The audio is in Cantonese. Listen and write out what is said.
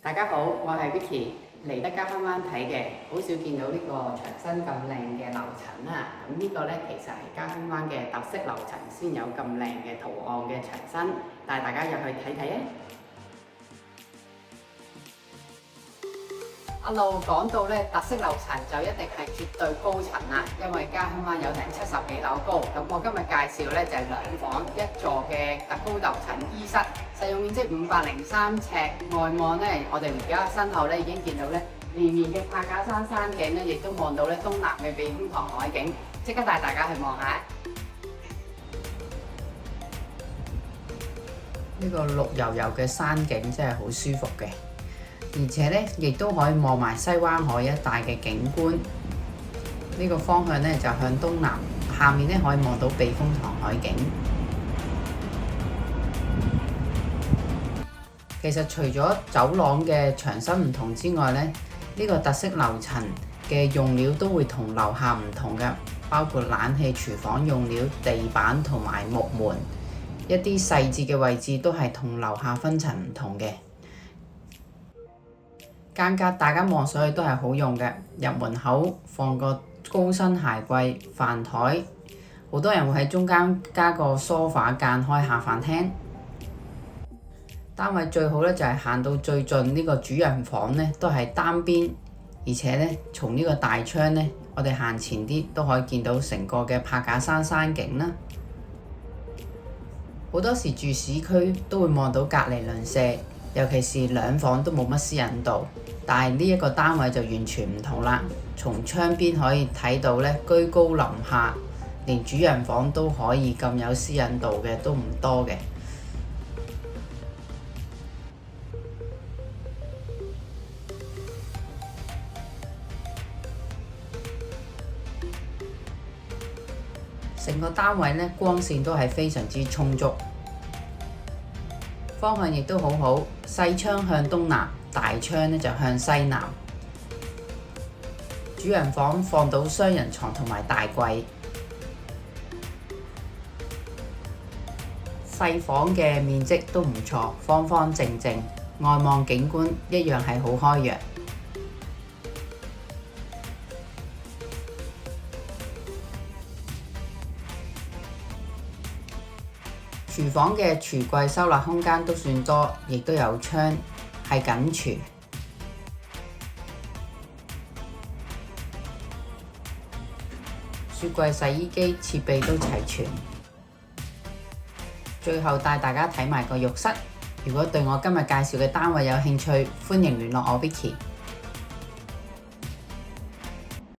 大家好，我係 Vicky，嚟得嘉賓灣睇嘅，好少見到呢個牆身咁靚嘅樓層啦。咁呢個呢，其實係嘉賓灣嘅特色樓層先有咁靚嘅圖案嘅牆身，帶大家入去睇睇啊！一路講到咧特色樓層就一定係絕對高層啦，因為嘉亨灣有成70幾樓高。咁我今日介紹咧就係2房1座嘅特高樓層E室，實用面積503尺，外望咧我哋而家身後咧已經見到咧連綿嘅柏架山山景咧，亦都望到咧東南嘅避風塘海景，即刻帶大家去望下。呢個綠油油嘅山景真係好舒服嘅。而且咧，亦都可以望埋西灣海一帶嘅景觀。呢個方向咧就向東南，下面咧可以望到避風塘海景。其實除咗走廊嘅牆身唔同之外咧，呢個特色樓層嘅用料都會同樓下唔同嘅，包括冷氣、廚房用料、地板同埋木門，一啲細節嘅位置都係同樓下分層唔同嘅。間隔大家望上去都係好用嘅，入門口放個高身鞋櫃、飯台，好多人會喺中間加個梳化間開下飯廳。單位最好咧就係行到最盡呢個主人房咧都係單邊，而且咧從呢個大窗咧，我哋行前啲都可以見到成個嘅柏架山山景啦。好多時住市區都會望到隔離鄰舍。尤其是2房都冇乜私隱度，但係呢一個單位就完全唔同啦。從窗邊可以睇到咧，居高臨下，連主人房都可以咁有私隱度嘅都唔多嘅。成個單位咧光線都係非常之充足。方向亦都好好，細窗向東南，大窗咧就向西南。主人房放到雙人床同埋大櫃，細房嘅面積都唔錯，方方正正，外望景觀一樣係好開揚。廚房嘅櫥櫃收納空間都算多，亦都有窗，係緊廚。雪櫃、洗衣機設備都齊全。最後帶大家睇埋個浴室。如果對我今日介紹嘅單位有興趣，歡迎聯絡我 Vicky。